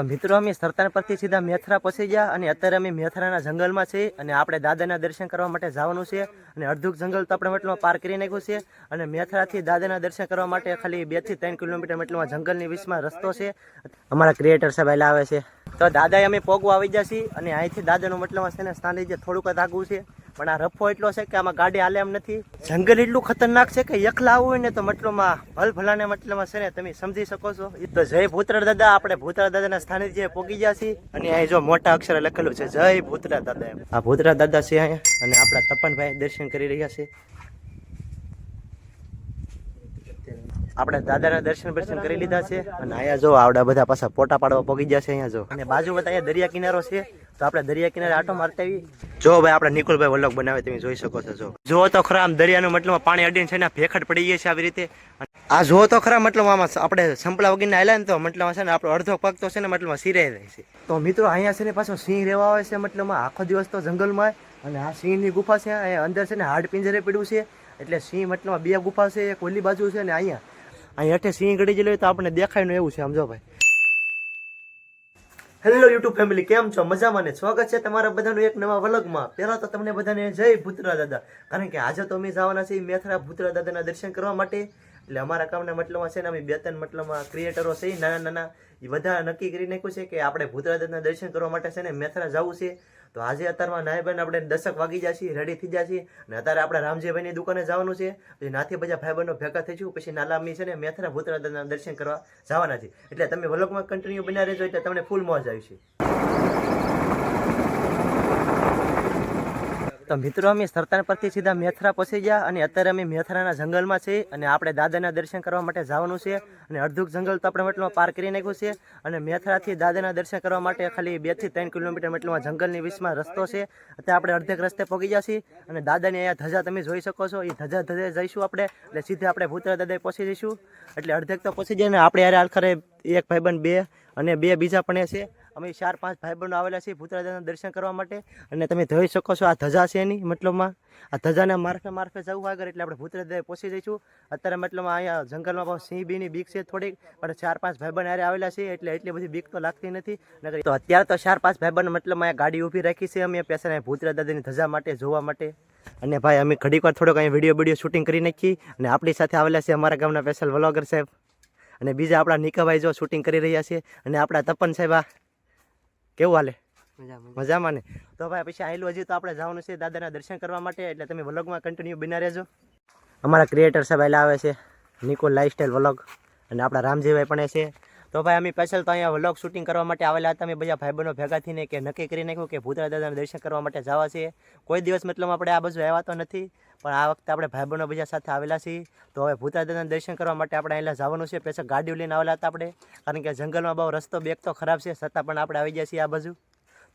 તો મિત્રો અમે સરતાન પરથી સીધા મેથરા પહોંચી ગયા અને અત્યારે અમે મેથરાના જંગલમાં છીએ અને આપણે દાદાના દર્શન કરવા માટે જવાનું છે અને અડધું જંગલ તો આપણે મતલબ પાર કરી નાખ્યું છે અને મેથરાથી દાદાના દર્શન કરવા માટે ખાલી 2 થી 3 કિલોમીટર મતલબ જંગલની વીચમાં રસ્તો છે। અમારા ક્રિએટર સાહેબ આવેલા આવે છે તો દાદાએ અમે પોગવા આવી ગયા છીએ અને અહીંથી દાદાનું મતલબ છે ને સ્થાન જે થોડુંક જ આગું છે પણ આ રફો એટલો છે કે આમાં ગાડી હાલે એમ નથી। જંગલ એટલું ખતરનાક છે કે એકલા આવવું હોય ને તો મતલબમાં ભલભલાને મતલબમાં છે ને તમે સમજી શકો છો। તો જય ભૂતરા દાદા, આપણે ભૂતરા દાદાના સ્થાને જે પોગી ગયા છીએ અને અહીં જો મોટા અક્ષરે લખેલું છે જય ભૂતરા દાદા। આ ભૂતરા દાદા છે અહીંયા અને આપણા તપનભાઈ દર્શન કરી રહ્યા છે। આપણે દાદાના દર્શન કરી લીધા છે અને અહીંયા જો આવડા બધા પાછા ફોટા પાડવા પોગી ગયા છે અહીંયા જો અને બાજુ બધા અહીંયા દરિયા કિનારો છે તો આપણે દરિયા કિનારે આટો મારતા આવી। જો ભાઈ આપણે નિકુલભાઈ વ્લોગ બનાવે તમે જોઈ શકો છો। જો તો ખરા આમ દરિયાનું મતલબ પાણી અડીને છે ને ભેખડ પડી ગઈ છે આવી રીતે। આ જો તો ખરા મતલબ આમાં આપણે સંપલા વગીને આવેલા ને તો મતલબ છે ને આપણો અડધો પગ તો છે ને મતલબ સિરાઈ જાય છે। તો મિત્રો અહીંયા છે ને પાછો સિંહ રહેવા આવે છે મતલબ આખો દિવસ તો જંગલમાં અને આ સિંહની ગુફા છે અહીંયા અંદર છે ને હાડ પિંજરે પડ્યું છે એટલે સિંહ મતલબ 2 ગુફા છે, એક ઓલી બાજુ છે ને અહીંયા હેઠે સિંહ ગળી ગયેલો તો આપણે દેખાય ને એવું છે સમજો ભાઈ। હેલો યુટ્યુબ ફેમિલી, કેમ છો? મજામાં ને? સ્વાગત છે તમારા બધાનું એક નવા વ્લોગમાં। પહેલા તો તમને બધાને જય ભૂતરા દાદા, કારણ કે આજે તો અમે જવાના છીએ મેથરા ભૂતરા દાદાના દર્શન કરવા માટે। એટલે અમારા કામના મતલબમાં છે ને અમે 2-3 મતલબમાં ક્રિએટરો છે નાના નાના એ બધા નક્કી કરી નાખ્યું છે કે આપણે ભૂતરા દાદાના દર્શન કરવા માટે છે ને મેથરા જવું છે। તો આજે અત્યારમાં નાયભાઈ આપણે 10 વાગી જાય છીએ, રેડી થઈ જાય છીએ અને અત્યારે આપણે રામજીભાઈની દુકાને જવાનું છે। પછી નાથી બધા ભાઈબંધો ભેગા થઈશું પછી નાલામી છે ને મેથરા ભૂતરા દાદાના દર્શન કરવા જવાના છે। એટલે તમે વ્લોગમાં કન્ટિન્યુ બન્યા રહેજો એટલે તમને ફૂલ મોજ આવશે। તો મિત્રો અમે સરતાન પરથી સીધા મેથરા પહોંચી ગયા અને અત્યારે અમે મેથરાના જંગલમાં છીએ અને આપણે દાદાના દર્શન કરવા માટે જવાનું છે અને અડધું જંગલ તો આપણે મતલબ પાર કરી નાખ્યું છે અને મેથરાથી દાદાના દર્શન કરવા માટે ખાલી 2 થી 3 કિલોમીટર મતલબ જંગલની વીચમાં રસ્તો છે। અત્યારે આપણે અડધેક રસ્તે પહોંચી ગયા છીએ અને દાદાની અહીંયા ધજા તમે જોઈ શકો છો, એ ધજા જઈશું આપણે એટલે સીધે આપણે ભૂતરા દાદાએ પહોંચી જઈશું। એટલે અડધેક તો પહોંચી જાય ને આપણે યાર આખરે એક ભાઈબંધ 2 અને 2 બીજા પણ છે, અમે 4-5 ભાઈબંધો આવેલા છીએ ભૂતરા દાદાના દર્શન કરવા માટે। અને તમે જોઈ શકો છો આ ધજા છે એની મતલબમાં આ ધજાના મારફે જવું આગળ એટલે આપણે ભૂતરા દાદાએ પહોંચી જઈશું। અત્યારે મતલબમાં અહીંયા જંગલમાં સિંહ બીની બીક છે થોડીક, પણ 4-5 ભાઈબંધ હારે આવેલા છે એટલે એટલી બધી બીક તો લાગતી નથી। તો અત્યારે તો 4-5 ભાઈબંધ મતલબ અહીંયા ગાડી ઊભી રાખી છે અમે પેસા ભૂતરા દાદાની ધજા માટે જોવા માટે। અને ભાઈ અમે ઘડીક વાર થોડોક અહીંયા વિડીયો શૂટિંગ કરી નાખી અને આપણી સાથે આવેલા છે અમારા ગામના સ્પેશિયલ વ્લોગર સાહેબ અને બીજા આપણા નિકાભાઈ જો શૂટિંગ કરી રહ્યા છે અને આપણા તપન સાહેબ કેવું હાલે? મજામાં ને? તો ભાઈ પછી આવેલું હજી તો આપણે જવાનું છે દાદાના દર્શન કરવા માટે એટલે તમે વ્લોગમાં કન્ટિન્યુ બન્યા રહેજો। અમારા ક્રિએટર સાહેબ આવેલા આવે છે નિકોલ લાઈફસ્ટાઈલ વ્લોગ અને આપણા રામજીભાઈ પણ છે। તો ભાઈ અમે સ્પેશિયલ તો અહીંયા વ્લોગ શૂટિંગ કરવા માટે આવેલા હતા। અમે બધા ભાઈબંધો ભેગા થઈને કે નક્કી કરી નાખ્યું કે ભૂતરા દાદાના દર્શન કરવા માટે જવા છે। કોઈ દિવસ મતલબ આપણે આ બાજુ આવ્યા તો નથી પણ આ વખતે આપણે ભાઈબંધો બીજા સાથે આવેલા છીએ। તો હવે ભૂતરા દાદાના દર્શન કરવા માટે આપણે અહીંયા જવાનું છે। પછી ગાડીઓ લઈને આવેલા હતા આપણે, કારણ કે જંગલમાં બહુ રસ્તો બેક તો ખરાબ છે છતાં પણ આપણે આવી ગયા છીએ આ બાજુ।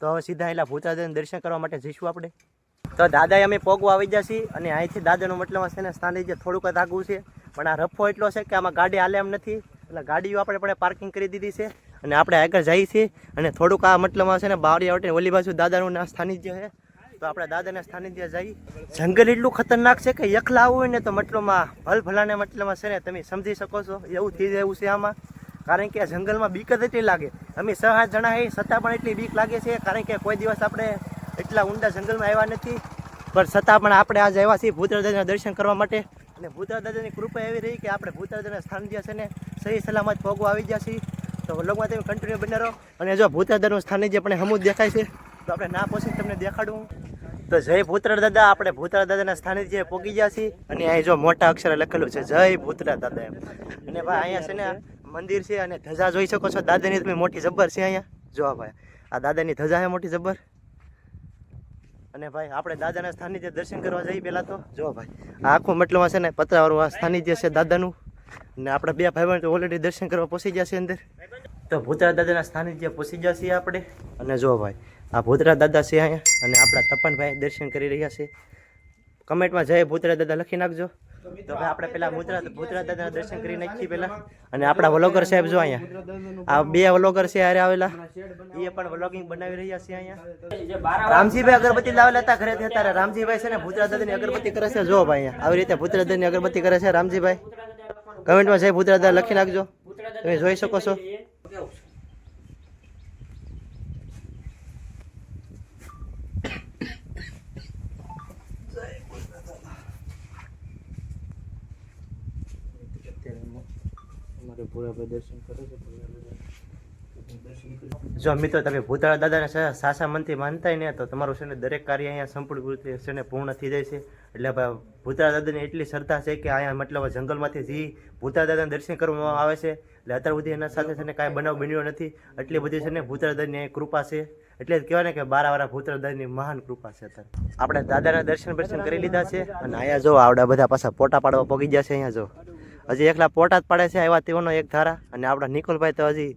તો હવે સીધા અહીંયા ભૂતરા દાદાના દર્શન કરવા માટે જઈશું આપણે। તો દાદાએ અમે પોગવા આવી ગયા છીએ અને અહીંથી દાદાનું મતલબ છે ને સ્થાને જે થોડુંક જ આગું છે પણ આ રફો એટલો છે કે આમાં ગાડી હાલે એમ નથી એટલે ગાડીઓ આપણે પણ પાર્કિંગ કરી દીધી છે અને આપણે આગળ જઈએ છીએ અને થોડુંક આ મતલબમાં છે ને બાવળી આવટીને ઓલી બાજુ દાદાનું સ્થાનિધ્ય છે તો આપણે દાદાના સ્થાનિધ્ય જઈએ। જંગલ એટલું ખતરનાક છે કે એકલા આવવું હોય ને તો મતલબમાં ભલભલાને મતલબમાં છે ને તમે સમજી શકો છો એવું થઈ જાય છે આમાં, કારણ કે જંગલમાં બીક જ એટલી લાગે। અમે 6-8 જણા છીએ છતાં પણ એટલી બીક લાગે છે કારણ કે કોઈ દિવસ આપણે એટલા ઊંડા જંગલમાં આવ્યા નથી પણ છતાં પણ આપણે આજે આવ્યા છીએ ભૂતરા દાદાના દર્શન કરવા માટે। અને ભૂતરા દાદાની કૃપા એવી રહી કે આપણે ભૂતરા દાદાના સ્થાન જે છે ને સહી સલામત પોગવા આવી ગયા છીએ। તો વ્લોગમાં તમે કન્ટિન્યુ બને રહો અને જો ભૂતરા દાદાનું સ્થાન જે પણ હમું દેખાય છે તો આપણે ના પહોંચી તમને દેખાડું। તો જય ભૂતરા દાદા, આપણે ભૂતરા દાદાના સ્થાને જે પોગી ગયા છીએ અને અહીં જો મોટા અક્ષરે લખેલું છે જય ભૂતરા દાદા એમ। અને ભાઈ અહીંયા છે ને મંદિર છે અને ધજા જોઈ શકો છો દાદાની તમે મોટી જબ્બર છે અહીંયા જો ભાઈ આ દાદાની ધજા છે મોટી જબ્બર। અને ભાઈ આપણે દાદાના સ્થાનિધ્ય દર્શન કરવા જઈએ પહેલાં તો જો ભાઈ આ આખું મતલબમાં છે ને પતરાવાળું આ સ્થાનિધ્ય છે દાદાનું અને આપણે 2 ભાઈબંધ તો ઓલરેડી દર્શન કરવા પહોંચી ગયા છે અંદર। તો ભૂતરા દાદાના સ્થાનિધ્ય પહોંચી ગયા છીએ આપણે અને જો ભાઈ આ ભૂતરા દાદા છે અહીંયા અને આપણા તપનભાઈ દર્શન કરી રહ્યા છે। કમેન્ટમાં જય ભૂતરા દાદા લખી નાખજો। તો ભાઈ આપણે પેલા ભૂતરા દાદાના દર્શન કરી નાખીએ પહેલા અને આપણા વ્લોગર સાહેબ જો અહીંયા આ 2 વ્લોગર છે હારે આવેલા એ પણ વ્લોગિંગ બનાવી રહ્યા છે અહીંયા। રામજીભાઈ અગરબત્તી લાવેલા હતા ઘરેથી અત્યારે રામજીભાઈ છે ને ભૂતરા દાદાની અગરબત્તી કરે છે જો ભાઈ અહીંયા આવી રીતે ભૂતરા દાદાની અગરબત્તી કરે છે રામજીભાઈ। કમેન્ટમાં જય ભૂતરા દાદા લખી નાખજો, તમે જોઈ શકો છો। ભોળાભાઈ દર્શન કરે છે. દર્શન કરી જો મિત્રો તમે ભૂતાળા દાદાને સાસા મનથી માનતાય ને તો તમારું છે ને દરેક કાર્ય અહીંયા સંપૂર્ણ રીતે છે ને પૂર્ણ થઈ જાય છે. એટલે ભાઈ ભૂતાળા દાદાની એટલી શ્રદ્ધા છે કે અહીંયા મતલબ જંગલમાંથી જે ભૂતાળા દાદાને દર્શન કરવામાં આવે છે એટલે અત્યાર સુધી એના સાથે છે ને કાંઈ બનાવ બન્યો નથી. એટલી બધી છે ને ભૂતાળા દાદાની કૃપા છે. એટલે જ કહેવાય ને કે 12 વાળા ભૂતાળા દાદાની મહાન કૃપા છે. અત્યારે આપણે દાદાના દર્શન કરી લીધા છે અને અહીંયા જો આવડા બધા પાછા પોટા પાડવા પગી ગયા છે. અહીંયા જો હજી એકલા પોટા જ પાડે છે આવ્યા તેઓનો એક ધારા, અને આપણા નિકુલભાઈ તો હજી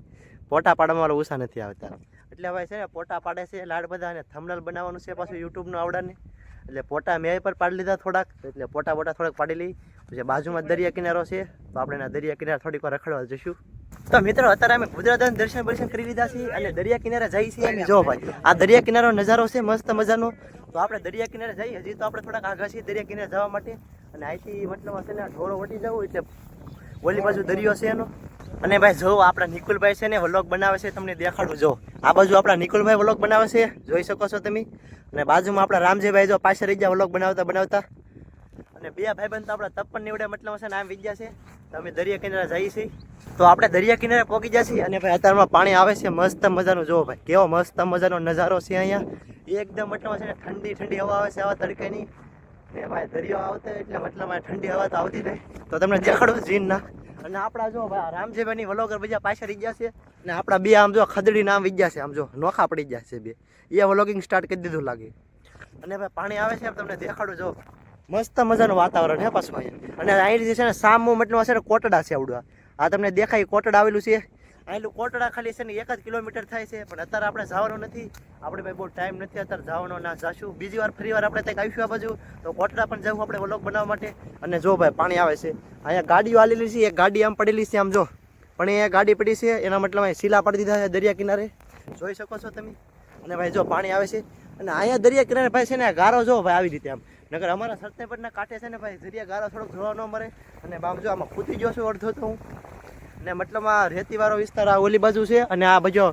પોટા પાડવામાં ઉષા નથી આવતા. એટલે ભાઈ છે ને પોટા પાડે છે લાડ બધા, અને થંબનેલ બનાવવાનું છે પાછું યુટ્યુબનું આવડાને. એટલે પોટા મેં પર પાડી લીધા થોડાક, એટલે પોટા થોડાક પાડી લઈ. પછી બાજુમાં દરિયા કિનારો છે તો આપણે એના દરિયા કિનારે થોડીક વાર રખડવા જઈશું. તો મિત્રો અત્યારે અમે ભૂતરાદાના દર્શન કરી લીધા છીએ અને દરિયા કિનારે જઈએ છીએ. અને જો ભાઈ આ દરિયા કિનારો નજારો છે મસ્ત મજાનો. તો આપણે દરિયા કિનારે જઈએ, હજી તો આપણે થોડાક આગળ છીએ દરિયા કિનારે જવા માટે. અને અહીંથી મતલબ છે ને ઢોરો વટી જવું એટલે ઓલી બાજુ દરિયો છે એનો. અને ભાઈ જો આપણા નિકુલભાઈ છે ને વ્લોગ બનાવે છે, તમને દેખાડું. જો આ બાજુ આપણા નિકુલભાઈ વ્લોગ બનાવે છે, જોઈ શકો છો તમે. અને બાજુમાં આપણા રામજીભાઈ જો પાછળ રહી ગયા વ્લોગ બનાવતા. અને બે ભાઈબંધ તો આપણા તપ્પન નીવડે મતલબ છે ને આમ વિદ્યા છે. તો અમે દરિયા કિનારે જઈએ છીએ. તો આપણે દરિયા કિનારે પહોંચી ગયા છીએ. અને ભાઈ અત્યારમાં પાણી આવે છે મસ્ત મજાનું. જો ભાઈ કેવો મસ્ત મજાનો નજારો છે અહીંયા. એકદમ મતલબ છે ને ઠંડી હવા આવે છે આવા તડકાની. ને ભાઈ દરિયો આવતો એટલે મતલબ ઠંડી હવા તો આવતી નહીં. તો તમને દેખાડું જીનના. અને આપણા જો ભાઈ રામજીભાઈની વ્લોગર બીજા પાછળ રહી ગયા છે. અને આપણા બે આમ જો ખદડી નામ વિજ્યા છે, આમ જો નોખા પડી ગયા છે બે. એ વ્લોગિંગ સ્ટાર્ટ કરી દીધું લાગે. અને ભાઈ પાણી આવે છે તમને દેખાડું. જો મસ્ત મજાનું વાતાવરણ હે પાછું અહીંયા. અને અહીં છે ને સામું મતલબ છે ને કોટડા છે આવડવા. આ તમને દેખાય કોટડા આવેલું છે. અહીંલું કોટડા ખાલી છે ને 1 જ કિલોમીટર થાય છે. પણ અત્યારે આપણે જવાનું નથી, આપણે ભાઈ બહુ ટાઈમ નથી અત્યારે જવાનો. ના જાશું બીજી વાર ફરી વાર આપણે ત્યાં આવીશું આ બાજુ. તો કોટડા પણ જવું આપણે વ્લોગ બનાવવા માટે. અને જો ભાઈ પાણી આવે છે, અહીંયા ગાડીઓ આલેલી છે. એક ગાડી આમ પડેલી છે આમ જો, પણ એ ગાડી પડી છે એના મતલબ અહીં શીલા પાડી દીધા છે દરિયા કિનારે, જોઈ શકો છો તમે. અને ભાઈ જો પાણી આવે છે. અને અહીંયા દરિયા કિનારે ભાઈ છે ને ગારો જો ભાઈ આવી રીતે આમ, નગર અમારા સત્યપરના કાંઠે છે ને ભાઈ દરિયા ગારો થોડોક જોવા ન મળે. અને આમ જો આમાં ખૂતી ગયો છું અડધો તો હું. અને મતલબ આ રેતીવાળો વિસ્તાર આ ઓલી બાજુ છે. અને આ બાજુ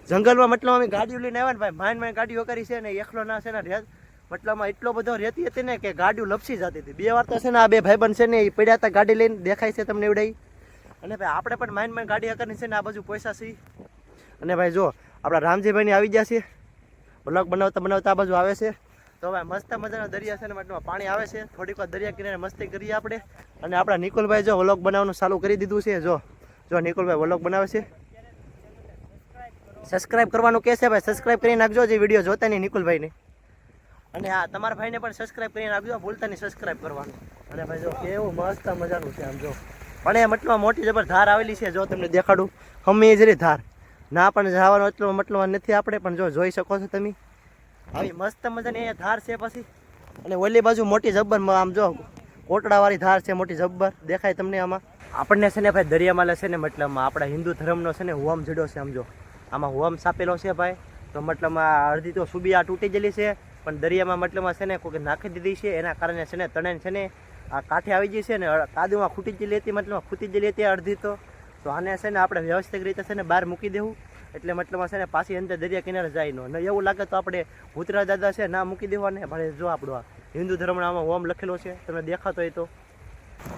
જંગલમાં મતલબ અમે ગાડીઓ લઈને આવ્યા ને ભાઈ, માંડ ગાડીઓ કરી છે ને એકલો ના છે ને રેત મતલબમાં એટલો બધો રેતી હતી ને કે ગાડીઓ લપસી જતી હતી. 2 વાર તો છે ને આ બે ભાઈબંધ છે ને એ પડ્યા હતા ગાડી લઈને, દેખાય છે તમને એવડાઈ. અને ભાઈ આપણે પણ માંડ ગાડી હકરની છે ને આ બાજુ પૈસા છીએ. અને ભાઈ જો આપણા રામજીભાઈની આવી ગયા છે, બ્લોગ બનાવતા આ બાજુ આવે છે. તો ભાઈ મસ્ત મજાનો દરિયા છે ને મતલબ પાણી આવે છે. થોડીક વાર દરિયા કિનારે મસ્તી કરીએ આપણે. અને આપણા નિકુલભાઈ જો વ્લોગ બનાવવાનું ચાલુ કરી દીધું છે. જો નિકુલભાઈ વ્લોગ બનાવે છે. સબસ્ક્રાઇબ કરવાનું કહે છે ભાઈ, સબસ્ક્રાઇબ કરી નાખજો જે વિડીયો જોતા નહીં નિકુલભાઈને. અને હા તમારા ભાઈને પણ સબસ્ક્રાઇબ કરી નાખજો, ભૂલતા નહીં સબસ્ક્રાઇબ કરવાનું. અને ભાઈ જો કેવું મસ્ત મજાનું છે આમ જો. પણ એ મતલબ મોટી જબર ધાર આવેલી છે, જો તમને દેખાડું. હમે જરી ધાર ના પણ જવાનો એટલો મતલબ નથી આપણે, પણ જો જોઈ શકો છો તમે આવી મસ્ત મજાની અહીંયા ધાર છે પછી. અને ઓલી બાજુ મોટી જબ્બર આમ જો કોટડાવાળી ધાર છે મોટી જબ્બર, દેખાય તમને આમાં. આપણને છે ને ભાઈ દરિયામાં છે ને મતલબમાં આપણા હિન્દુ ધર્મનો છે ને હોમ જડ્યો છે આમ જો. આમાં હોમ સાપેલો છે ભાઈ. તો મતલબમાં અડધી તો સુબિયા તૂટી ગયેલી છે, પણ દરિયામાં મતલબમાં છે ને કોઈ નાખી દીધી છે. એના કારણે છે ને તણે છે ને આ કાંઠે આવી ગઈ છે ને કાદુમાં ખૂટી ગયેલી હતી, મતલબ ખૂટી ગયેલી હતી અડધી. તો આને છે ને આપણે વ્યવસ્થિત રીતે છે ને બહાર મૂકી દેવું. એટલે મતલબ છે ને પાછી અંદર દરિયા કિનારે જાય ન એવું લાગે તો આપણે ભૂતરા દાદા છે ના મૂકી દેવાને. ભાઈ જો આપણો આ હિન્દુ ધર્મનો આમાં હોમ લખેલો છે, તમને દેખાતો હોય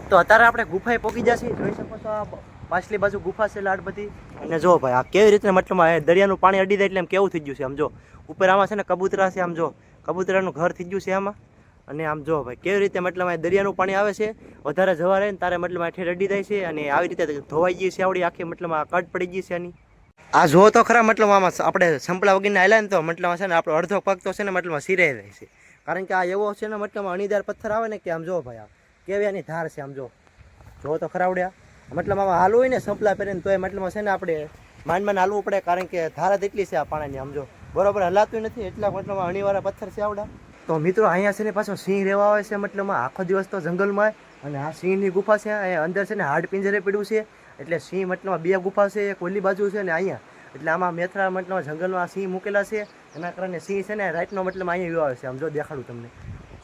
તો અત્યારે આપણે ગુફાએ પહોંચી જશે. જોઈ શકો છો આ પાછલી બાજુ ગુફા છે લાડ બધી. અને જો ભાઈ આ કેવી રીતે મતલબ દરિયાનું પાણી અડી જાય એટલે એમ કેવું થઈ ગયું છે આમ જો. ઉપર આમાં છે ને કબૂતરા છે આમ જો, કબૂતરાનું ઘર થઈ ગયું છે આમાં. અને આમ જો ભાઈ કેવી રીતે મતલબ દરિયાનું પાણી આવે છે, વધારે જવા રહે ને તારે મતલબ આઠે અડી જાય છે. અને આવી રીતે ધોવાઈ ગઈ છે આવડી આખી, મતલબ આ કટ પડી ગઈ છે આની. આ જો તો ખરા મતલબ આમાં આપણે સંપલા વગીને આવેલા ને તો મતલબ છે ને આપણો અડધો પગ તો છે ને મતલબ સિરાઈ રહે છે. કારણ કે આ એવો છે ને મતલબ અણીદાર પથ્થર આવે ને કે આમ જો ભાઈ આ કેવી આની ધાર છે આમ જો તો ખરાવડ્યા. મતલબ આમાં હાલવું હોય ને સંપલા પહેરીને તોય મતલબ છે ને આપણે માંડ હાલવું પડે, કારણ કે ધાર જ એટલી છે આ પાણીની આમ જો. બરોબર હલાતું નથી એટલા મતલબ અણીવાળા પથ્થર છે આવડા. તો મિત્રો અહીંયા છે ને પાછો સિંહ રહેવા આવે છે મતલબ આખો દિવસ તો જંગલમાં. અને આ સિંહની ગુફા છે, અહીંયા અંદર છે ને હાડ પિંજરે પડ્યું છે. એટલે સિંહ મતલબ 2 ગુફા છે, એક ઓલી બાજુ છે ને અહીંયા. એટલે આમાં મેથરા મતલબ જંગલમાં સિંહ મૂકેલા છે. એના કારણે સિંહ છે ને રાતનો મતલબ અહીંયા આવે છે આમ જો દેખાડું તમને.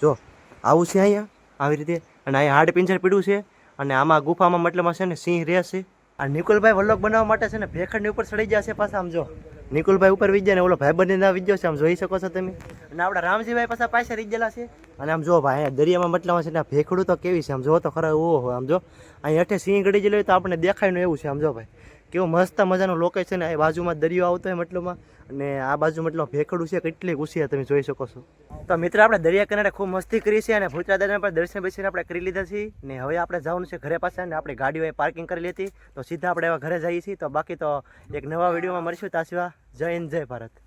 જો આવું છે અહીંયા આવી રીતે. અને અહીંયા હાડ પિંજર પીડ્યું છે. અને આમાં ગુફામાં મતલબ છે ને સિંહ રહે છે. આ નિકુલભાઈ વ્લોગ બનાવવા માટે છે ને ભેખડની ઉપર ચડી ગયા છે પાછા આમ જો. નિકુલભાઈ ઉપર વિજ્યા ને ઓલો ભાઈબંધ ના વિજ્યો છે, આમ જોઈ શકો છો તમે. અને આપણા રામજીભાઈ પાછા પાછા રીજેલા છે. અને આમ જો ભાઈ અહીંયા દરિયામાં મતલબ છે ને ભેખડું તો કેવી છે, આમ જો તો ખરા ઓહો. આમ જો અહીં હેઠે સિંહ ગડી જેલું તો આપણને દેખાય ને એવું છે. આમ જો ભાઈ કેવું મસ્ત મજાનું લોકેશન. આ બાજુમાં દરિયો આવતો હોય મતલબમાં, અને આ બાજુ મતલબ ભેખડું છે કેટલી ખુશી તમે જોઈ શકો છો. તો મિત્રો આપણે દરિયા કિનારે ખૂબ મસ્તી કરી છે અને ભૂતરા દાદાના પર દર્શન બેસીને આપણે કરી લીધા છે. ને હવે આપણે જવાનું છે ઘરે પાછા, ને આપણી ગાડીઓ પાર્કિંગ કરી લીધી. તો સીધા આપણે એવા ઘરે જઈએ છીએ. તો બાકી તો એક નવા વિડીયોમાં મળીશું. ત્યાં સિવાય જય હિન્દ જય ભારત.